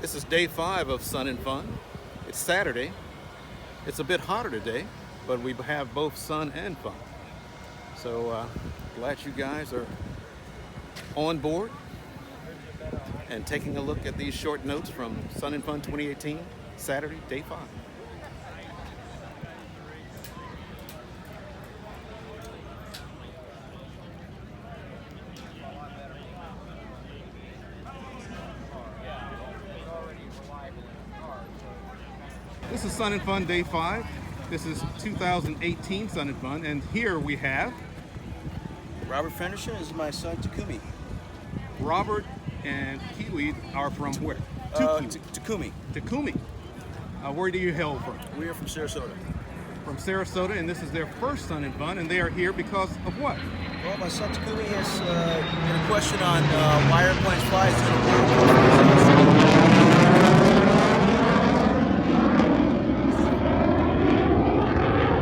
This is day 5 of Sun and Fun. It's Saturday. It's a bit hotter today, but we have both sun and fun. So glad you guys are on board and taking a look at these short notes from Sun and Fun 2018, Saturday, day 5. This is Sun and Fun Day 5. This is 2018 Sun and Fun, and here we have Robert Fenderson. This is my son Takumi. Robert and Kiwi are from where? Takumi. Takumi. Where do you hail from? We are from Sarasota. From Sarasota, and this is their first Sun and Fun, and they are here because of what? Well, my son Takumi has a question on why airplanes fly. He's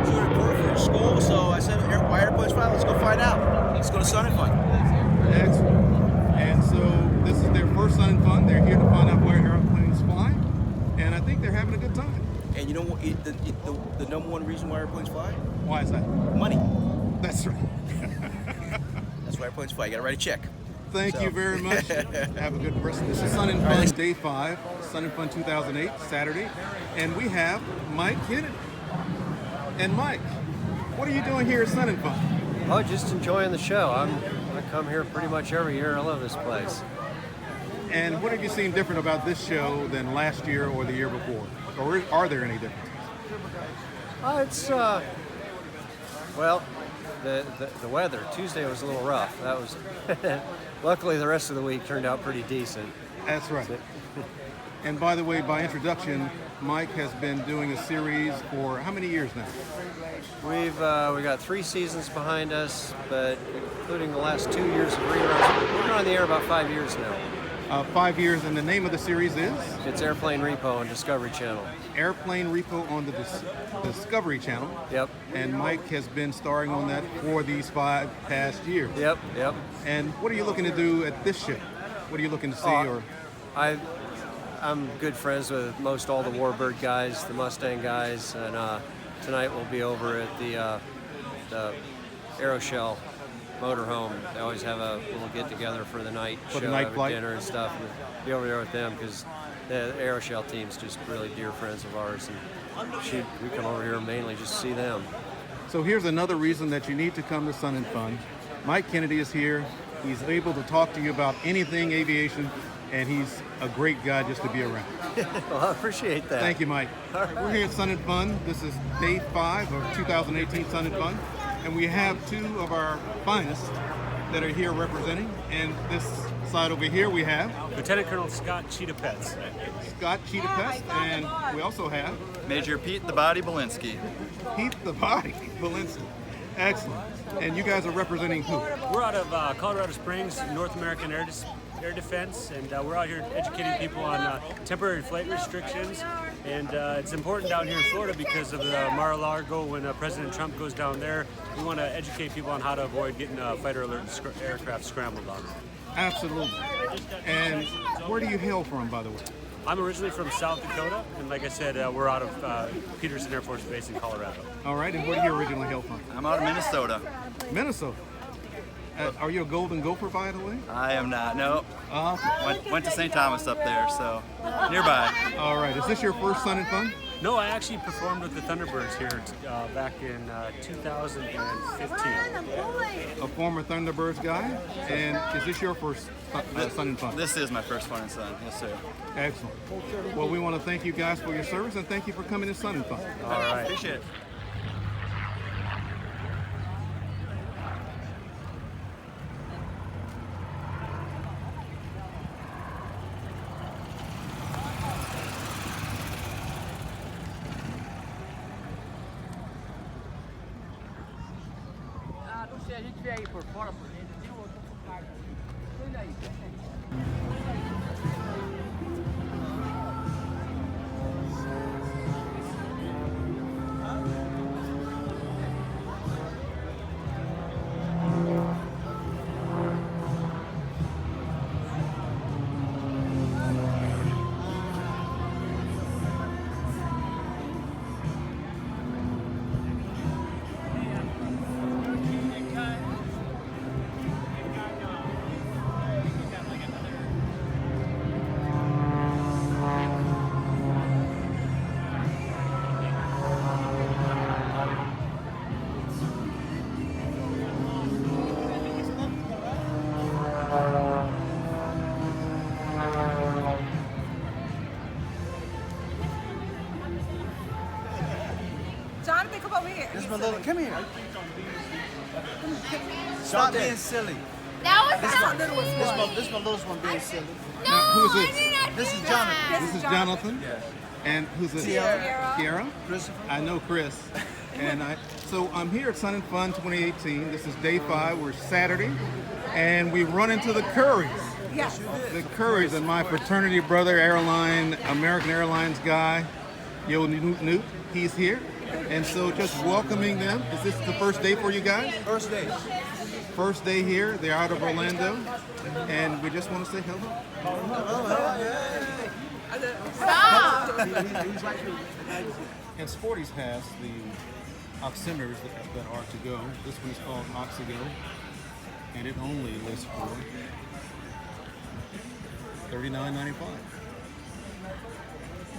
doing a report for his school, so I said, why airplanes fly? Let's go find out. Let's go to Sun and Fun. Excellent. And so this is their first Sun and Fun. They're here to find out where airplanes fly, and I think they're having a good time. And you know what? The number one reason why airplanes fly? Why is that? Money. That's right. That's why airplanes fly. You got to write a check. Thank you very much. Have a good rest. This is Sun and Fun Day 5, Sun and Fun 2008, Saturday, and we have Mike Kennedy. And Mike, what are you doing here at Sun and Fun? Oh, just enjoying the show. I come here pretty much every year. I love this place. And what have you seen different about this show than last year or the year before? Or are there any differences? It's well, the weather. Tuesday was a little rough. That was luckily the rest of the week turned out pretty decent. That's right. And by the way, by introduction, Mike has been doing a series for how many years now? We got 3 seasons behind us, but including the last 2 years of reruns, we've been on the air about 5 years now. 5 years, and the name of the series is? It's Airplane Repo on Discovery Channel. Airplane Repo on the Discovery Channel. Yep. And Mike has been starring on that for these 5 past years. Yep. And what are you looking to do at this show? What are you looking to see? I'm good friends with most all the Warbird guys, the Mustang guys, and tonight we'll be over at the Aeroshell motorhome. They always have a little get-together for the night for show, the night have flight. Dinner and stuff, and be over there with them because the Aeroshell team's just really dear friends of ours, and we come over here mainly just to see them. So here's another reason that you need to come to Sun and Fun. Mike Kennedy is here. He's able to talk to you about anything aviation, and he's a great guy just to be around. Well, I appreciate that. Thank you, Mike. Right. We're here at Sun and Fun. This is day 5 of 2018 Sun and Fun, and we have 2 of our finest that are here representing. And this side over here we have Lieutenant Colonel Scott Cheetah-Pets. Scott Cheetah-Pets, and we also have Major Pete the Body Belinsky. Pete the Body Belinsky. Excellent. And you guys are representing who? We're out of Colorado Springs, North American Air Defense, and we're out here educating people on temporary flight restrictions. And it's important down here in Florida because of the Mar-a-Lago. When President Trump goes down there, we want to educate people on how to avoid getting fighter alert aircraft scrambled on them. Absolutely. And where do you hail from, by the way? I'm originally from South Dakota, and like I said, we're out of Peterson Air Force Base in Colorado. All right, and where do you originally hail from? I'm out of Minnesota. Minnesota. Are you a Golden Gopher, by the way? I am not, no. Went to St. Thomas up there, so nearby. All right, is this your first Sun and Fun? No, I actually performed with the Thunderbirds here back in 2015. A former Thunderbirds guy, and is this your first Sun and Fun? This is my first Fun and Sun, yes sir. Excellent. Well, we want to thank you guys for your service, and thank you for coming to Sun and Fun. All right. Appreciate it. Se a gente vier aí por fora, por dentro, tem um outro focado. Olha aí. Where's my little? Come here. Stop being silly. That was not little one. This is my littlest one being silly. No, Now, who is this? I did not This do is that. Jonathan. This is Jonathan. And who's this? Kiara. Christopher. I know Chris. So I'm here at Sun and Fun 2018. This is day 5. We're Saturday, and we run into the Currys. Yes. The Currys and my fraternity brother, American Airlines guy, Yo Newt. He's here, and so just welcoming them. Is this the first day for you guys? First day. First day here. They're out of Orlando, and we just want to say hello. And Sporty's has the oximeters that are to go. This one is called Oxigo, and it only lists for $39.95.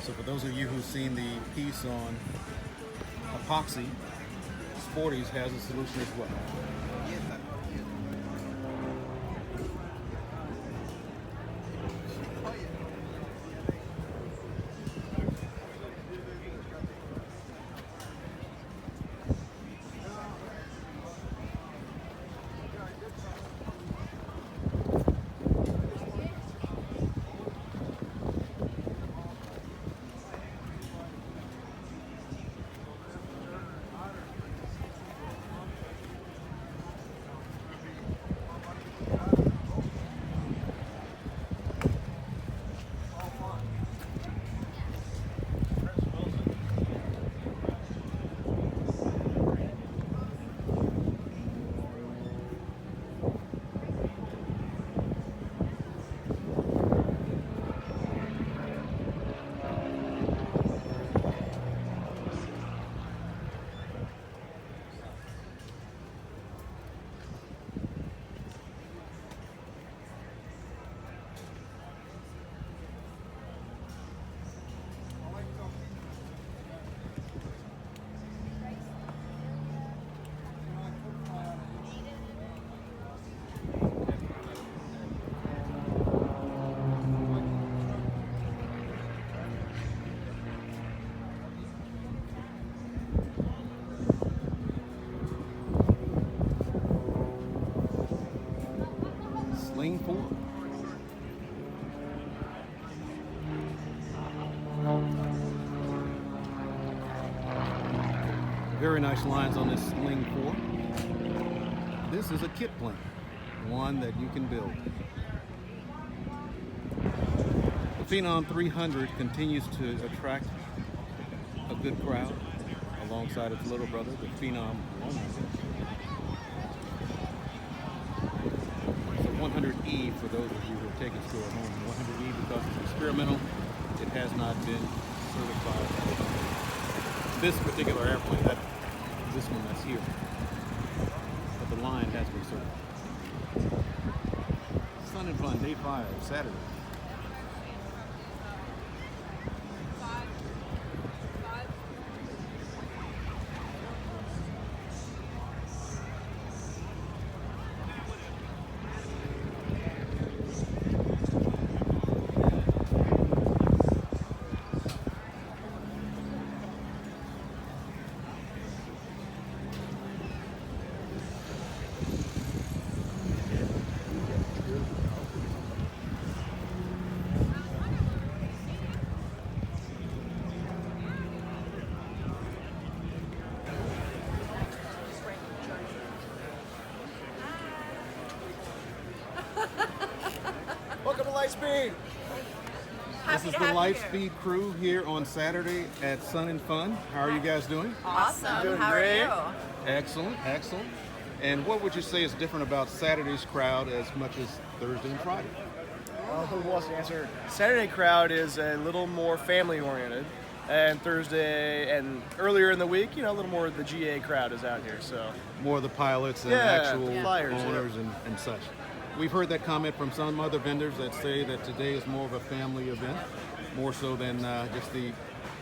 So for those of you who've seen the piece on epoxy, Sporty's has a solution as well. Sling 4. Very nice lines on this Sling 4. This is a kit plane, one that you can build. The Phenom 300 continues to attract a good crowd alongside its little brother, the Phenom 100. It's a 100E for those of you who are taking store at home. 100E because it's experimental. It has not been certified. This particular airplane, this one that's here, but the line has been certified. Sun and Fun, day 5, Saturday. Welcome to LightSpeed. This is the LightSpeed crew here on Saturday at Sun and Fun. How are you guys doing? Awesome. Doing How great. are Excellent, excellent. And what would you say is different about Saturday's crowd as much as Thursday and Friday? Who wants to answer? Saturday crowd is a little more family oriented, and Thursday and earlier in the week, a little more of the GA crowd is out here. So More of the pilots and Yeah, actual the flyers, owners and such. We've heard that comment from some other vendors that say that today is more of a family event, more so than just the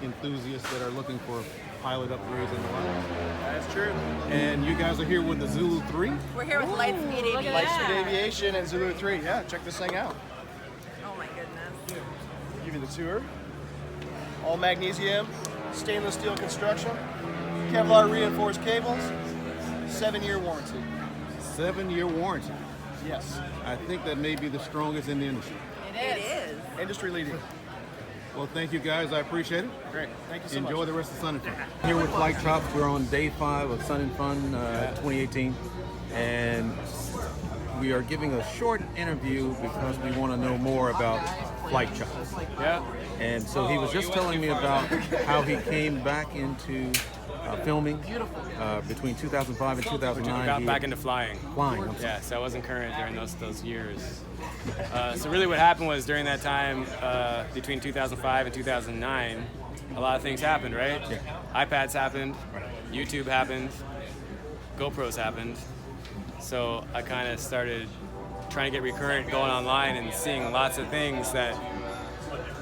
enthusiasts that are looking for pilot upgrades and the like. that's true. And you guys are here with the Zulu 3. We're here with LightSpeed Avionics. LightSpeed Aviation and Zulu 3. Yeah, check this thing out. Oh my goodness. Give you the tour. All magnesium, stainless steel construction. Kevlar reinforced cables, 7-year warranty. 7-year warranty. Yes. I think that may be the strongest in the industry. It is. Industry leading. Well, thank you guys. I appreciate it. Great. Thank you so much. Enjoy the rest of Sun and Fun. Here with FlightChops. We're on day 5 of Sun and Fun 2018. And we are giving a short interview because we want to know more about FlightChops. Yeah. And so he was just telling me about how he came back into filming between 2005 and 2009. Got back into flying. Yeah, so I wasn't current during those years. So really what happened was during that time, between 2005 and 2009, a lot of things happened, right? Yeah. iPads happened, YouTube happened, GoPros happened. So I kind of started trying to get recurrent, going online and seeing lots of things that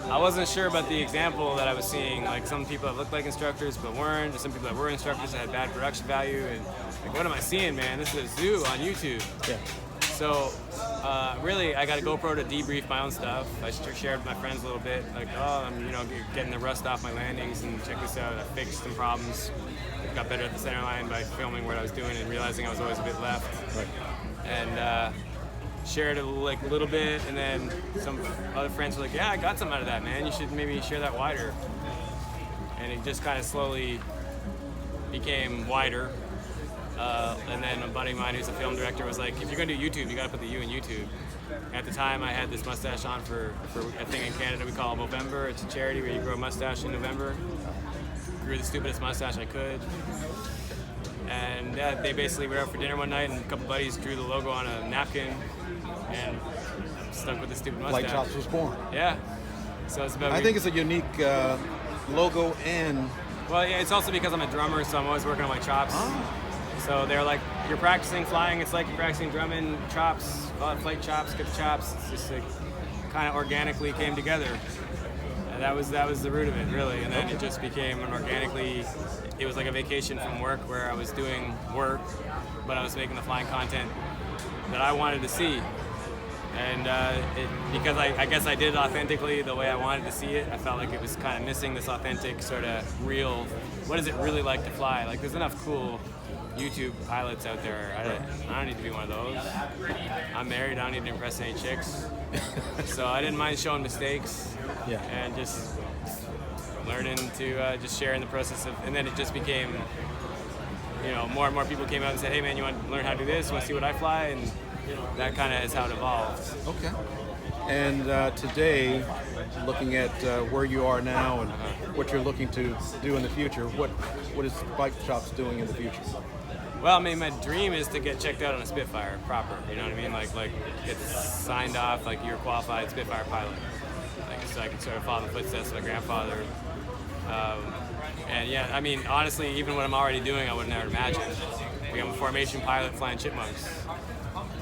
I wasn't sure about the example that I was seeing. Like some people that looked like instructors but weren't, or some people that were instructors that had bad production value. And like, what am I seeing, man? This is a zoo on YouTube. Yeah. So really, I got a GoPro to debrief my own stuff. I shared with my friends a little bit, like, oh, I'm getting the rust off my landings, and check this out. I fixed some problems. Got better at the center line by filming what I was doing and realizing I was always a bit left. Right. And shared it like a little bit, and then some other friends were like, yeah, I got something out of that, man. You should maybe share that wider. And it just kind of slowly became wider. And then a buddy of mine who's a film director was like, if you're gonna do YouTube, you gotta put the U in YouTube. At the time, I had this mustache on for a thing in Canada we call Movember. It's a charity where you grow a mustache in November. Grew the stupidest mustache I could. And they basically were out for dinner one night, and a couple buddies drew the logo on a napkin, and stuck with the stupid mustache. FlightChops was born. Yeah. So it's about. I think it's a unique logo, and well, yeah, it's also because I'm a drummer, so I'm always working on my chops. Oh. So they're like, you're practicing flying, it's like you're practicing drumming, chops, FlightChops, get the chops. It's just like kind of organically came together. And that was the root of it, really. And then it just became it was like a vacation from work where I was doing work, but I was making the flying content that I wanted to see. And because I guess I did it authentically the way I wanted to see it, I felt like it was kind of missing this authentic sort of real, what is it really like to fly? Like there's enough cool YouTube pilots out there. I don't need to be one of those. I'm married, I don't need to impress any chicks. So I didn't mind showing mistakes and just learning to just share in the process of, and then it just became, more and more people came out and said, hey man, you want to learn how to do this? You want to see what I fly? And that kind of is how it evolved. Okay. And today, looking at where you are now and what you're looking to do in the future, what is FlightChops doing in the future? Well, I mean, my dream is to get checked out on a Spitfire proper. You know what I mean? Like get signed off, like you're a qualified Spitfire pilot. Like so I can sort of follow the footsteps of my grandfather. And yeah, I mean, honestly, even what I'm already doing, I would never imagine. Like I'm a formation pilot flying chipmunks.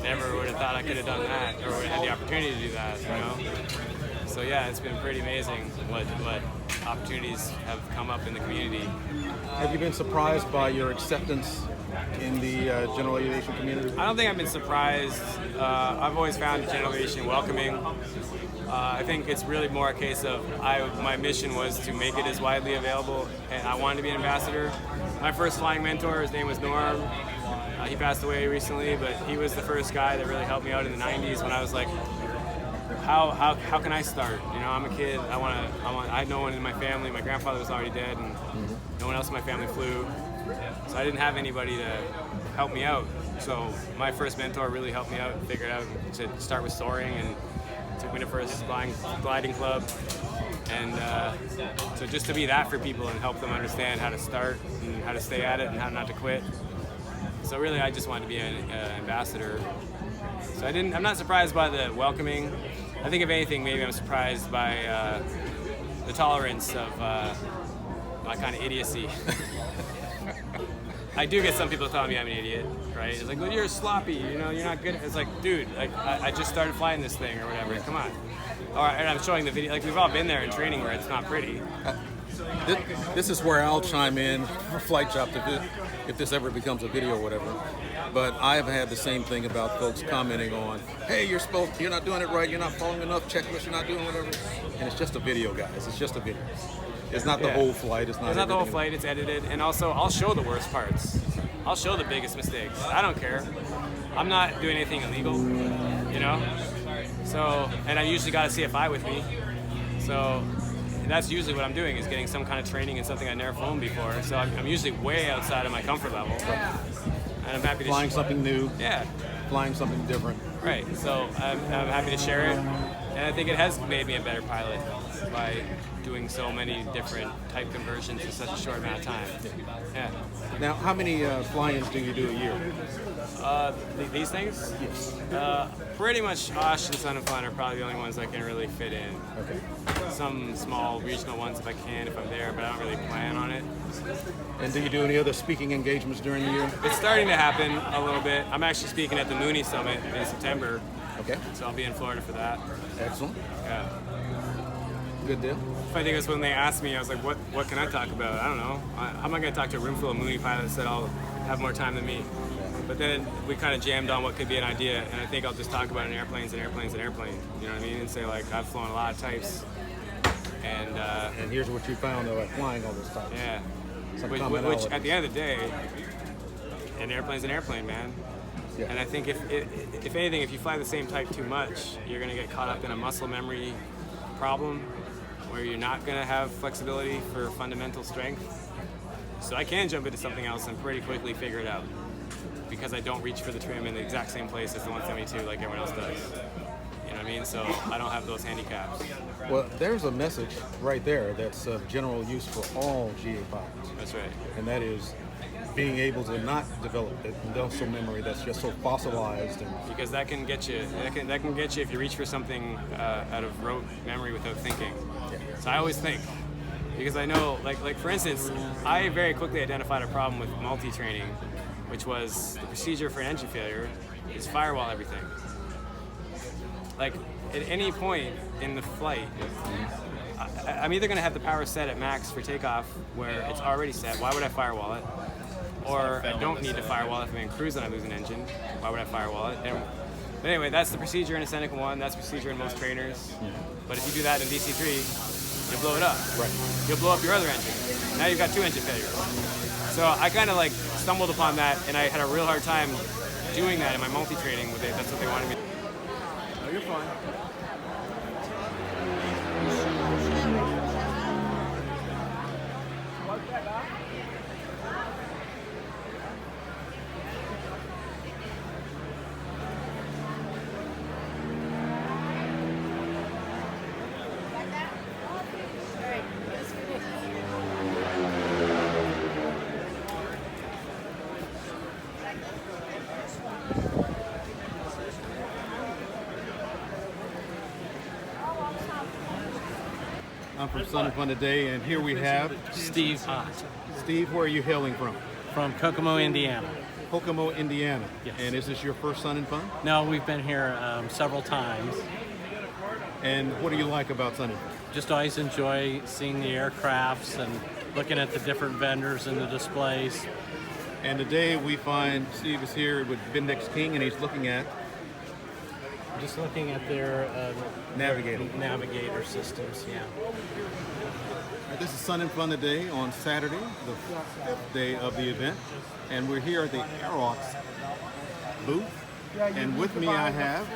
Never would have thought I could have done that, or would have had the opportunity to do that, So yeah, it's been pretty amazing what opportunities have come up in the community. Have you been surprised by your acceptance in the general aviation community? I don't think I've been surprised. I've always found general aviation welcoming. I think it's really more a case of my mission was to make it as widely available, and I wanted to be an ambassador. My first flying mentor, his name was Norm. He passed away recently, but he was the first guy that really helped me out in the 90s when I was like, how can I start? I'm a kid. I had no one in my family. My grandfather was already dead, and no one else in my family flew. So I didn't have anybody to help me out. So my first mentor really helped me out and figured out to start with soaring, and took me to first gliding club. And so just to be that for people and help them understand how to start and how to stay at it and how not to quit. So really, I just wanted to be an ambassador. So I'm not surprised by the welcoming. I think if anything, maybe I'm surprised by the tolerance of my kind of idiocy. I do get some people telling me I'm an idiot, right? It's like, well, you're sloppy, you're not good. It's like, dude, like I just started flying this thing or whatever. Come on. All right, and I'm showing the video. Like we've all been there in training where it's not pretty. this is where I'll chime in for FlightChops if this ever becomes a video or whatever. But I've had the same thing about folks commenting on, hey, you're not doing it right, you're not following enough checklists, you're not doing whatever. And it's just a video, guys. It's just a video. It's not the whole flight. It's not the whole flight. It's edited, and also I'll show the worst parts. I'll show the biggest mistakes. I don't care. I'm not doing anything illegal, you know. So, and I usually got a CFI with me. So that's usually what I'm doing, is getting some kind of training in something I've never flown before. So I'm usually way outside of my comfort level. And I'm happy to flying something new. Yeah. Flying something different. Right. So I'm happy to share it, and I think it has made me a better pilot by doing so many different type conversions in such a short amount of time. Yeah. Now, how many fly-ins do you do a year? These things? Yes. Pretty much Osh and Sun and Fun are probably the only ones I can really fit in. Okay. Some small regional ones if I can, if I'm there, but I don't really plan on it. And do you do any other speaking engagements during the year? It's starting to happen a little bit. I'm actually speaking at the Mooney Summit in September. Okay. So I'll be in Florida for that. Excellent. Yeah. Good deal. Funny thing is, when they asked me, I was like, what can I talk about? I don't know. How am I going to talk to a room full of Mooney pilots that all have more time than me? But then we kind of jammed on what could be an idea, and I think I'll just talk about an airplanes and airplanes and airplane. You know what I mean? And say, like, I've flown a lot of types. And here's what you found, though, like flying all this type. Yeah. Which at the end of the day, an airplane's an airplane, man. Yeah. And I think if anything, if you fly the same type too much, you're going to get caught up in a muscle memory problem where you're not going to have flexibility for fundamental strength. So I can jump into something else and pretty quickly figure it out, because I don't reach for the trim in the exact same place as the 172 like everyone else does. You know what I mean? So I don't have those handicaps. Well, there's a message right there that's of general use for all GA pilots. That's right. And that is being able to not develop a muscle memory that's just so fossilized. Because that can get you. That can get you if you reach for something out of rote memory without thinking. Yeah. So I always think, because I know, like for instance, I very quickly identified a problem with multi-training, which was the procedure for an engine failure is firewall everything. Like at any point in the flight, I'm either going to have the power set at max for takeoff where it's already set. Why would I firewall it? Or I don't need to firewall it if I'm in cruise and I lose an engine. Why would I firewall it? But anyway, that's the procedure in a Seneca 1. That's the procedure in most trainers. Yeah. But if you do that in DC3, you'll blow it up. Right. You'll blow up your other engine. Now you've got two engine failures. So I kind of like stumbled upon that, and I had a real hard time doing that in my multi-training with it. That's what they wanted me to do. No, you're fine. I'm from Sun and Fun today, and here we have Steve Ott. Steve, where are you hailing from? From Kokomo, Indiana. Kokomo, Indiana. Yes. And is this your first Sun and Fun? No, we've been here several times. And what do you like about Sun and Fun? Just always enjoy seeing the aircrafts and looking at the different vendors and the displays. And today we find Steve is here with BendixKing, and he's looking at just looking at their navigator systems, yeah. This is Sun and Fun today on Saturday, the 5th day of the event, and we're here at the Avionics booth. And with me I have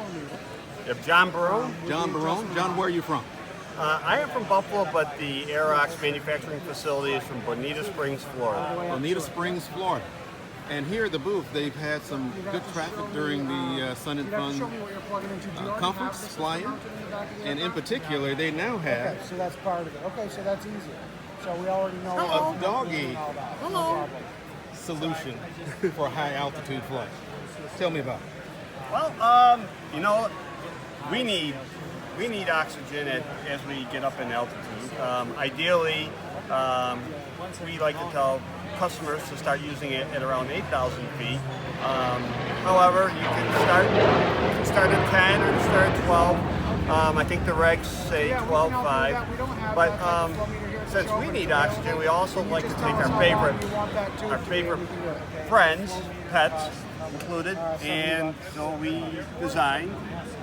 John Barone. John Barone. John, where are you from? I am from Buffalo, but the Avionics manufacturing facility is from Bonita Springs, Florida. Bonita Springs, Florida. And here at the booth, they've had some good traffic during the Sun and Fun conference fly-in. And in particular, they now have... Okay, so that's part of it. Okay, so that's easier. So we already know... a doggy solution for high-altitude flight. Tell me about it. Well, you know, we need oxygen as we get up in altitude. Ideally, we like to tell customers to start using it at around 8,000 feet. However, you can start at 10 or start at 12. I think the regs say 12.5, but since we need oxygen, we also like to take our favorite friends, pets included, and so we design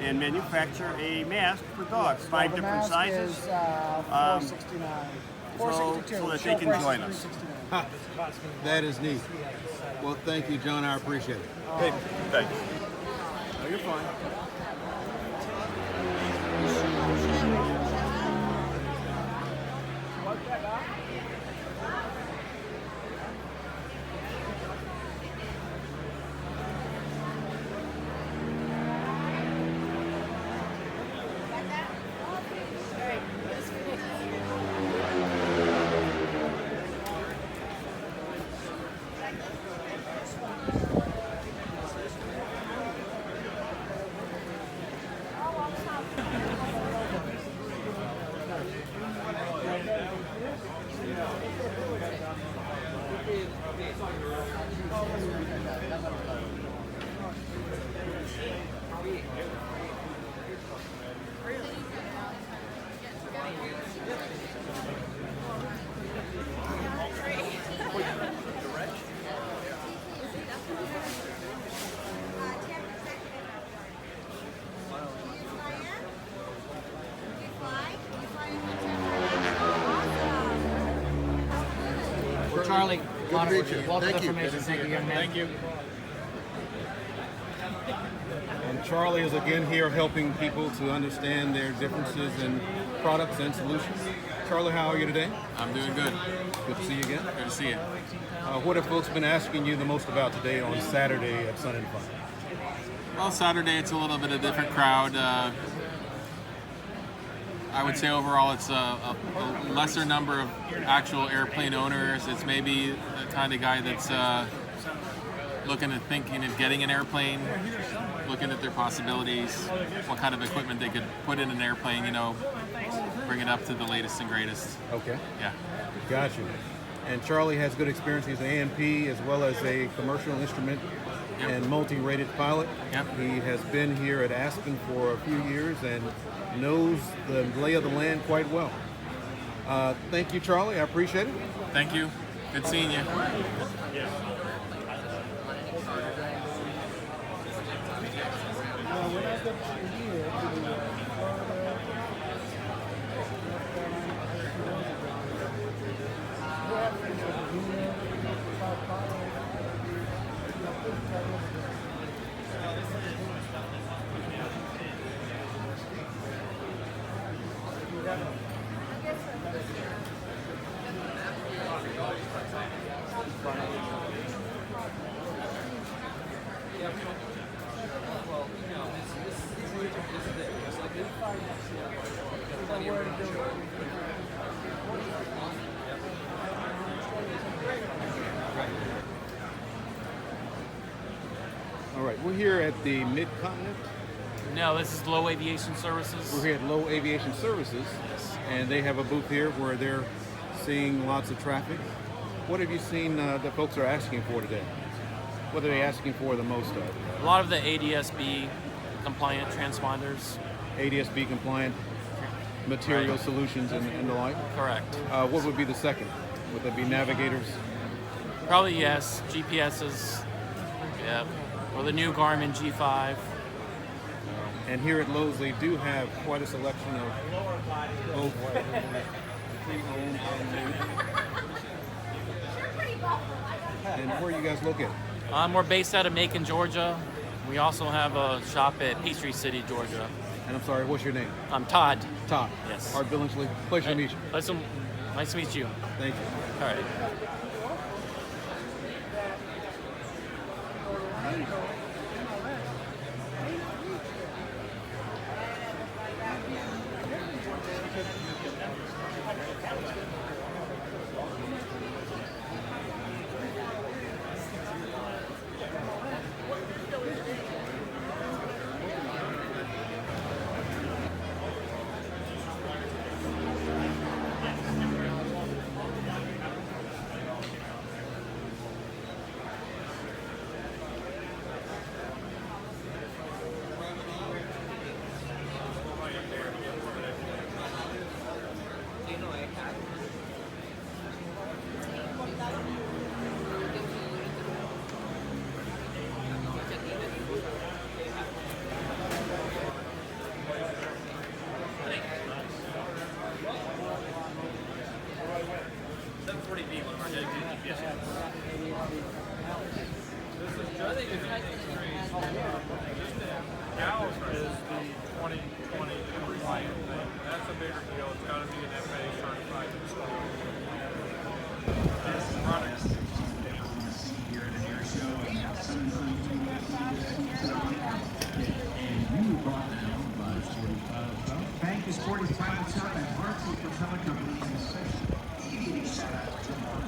and manufacture a mask for dogs, 5 different sizes, so that they can join us. That is neat. Well, thank you, John. I appreciate it. Hey, thanks. Oh, you're fine. Charlie, Good to meet you. welcome Thank you. information. Thank you, young man. Thank you. And Charlie is again here helping people to understand their differences in products and solutions. Charlie, how are you today? I'm doing good. Good to see you again. Good to see you. What have folks been asking you the most about today on Saturday at Sun and Fun? Well, Saturday it's a little bit of a different crowd. I would say overall it's a lesser number of actual airplane owners. It's maybe the kind of guy that's looking at thinking of getting an airplane, looking at their possibilities, what kind of equipment they could put in an airplane, you know, bring it up to the latest and greatest. Okay. Yeah. Gotcha. And Charlie has good experience. He's an A&P as well as a commercial instrument and multi-rated pilot. Yep. He has been here at Aspen for a few years and knows the lay of the land quite well. Thank you, Charlie. I appreciate it. Thank you. Good seeing you. All right, we're here at the Mid-Continent. No, this is Low Aviation Services. We're here at Low Aviation Services, and they have a booth here where they're seeing lots of traffic. What have you seen that folks are asking for today? What are they asking for the most of? A lot of the ADS-B compliant transponders. ADS-B compliant material solutions and the like? Correct. What would be the second? Would that be navigators? Probably yes. GPSs. Yeah. Or the new Garmin G5. And here at Lowe's, they do have quite a selection of both pre-owned and new. And where are you guys located? We're based out of Macon, Georgia. We also have a shop at Peachtree City, Georgia. And I'm sorry, what's your name? I'm Todd. Todd. Yes. Art Billingsley. Pleasure to meet you. Nice to meet you. Thank you. All right. is the 2020 compliant thing. That's a bigger deal. It's got to be an FAA certified installer. Thank you, Sporty Private Shop and Hartsey for Companies and especially Avionics. Shout out to Mark.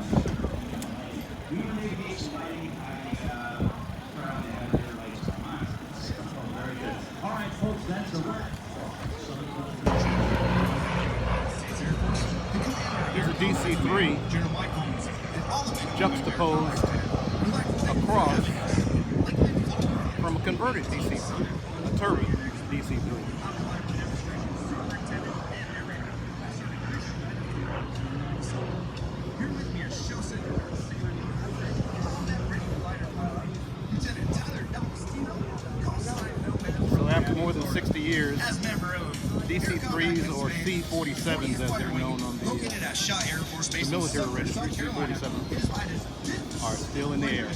We were aviation lighting. Proud to have your lights on. Very good. All right, folks, that's a wrap. Here's a DC-3 juxtaposed across from a converted DC-3, a turbo DC-3. So after more than 60 years, DC-3s or C-47s as they're known on the military registry, C-47s are still in the air.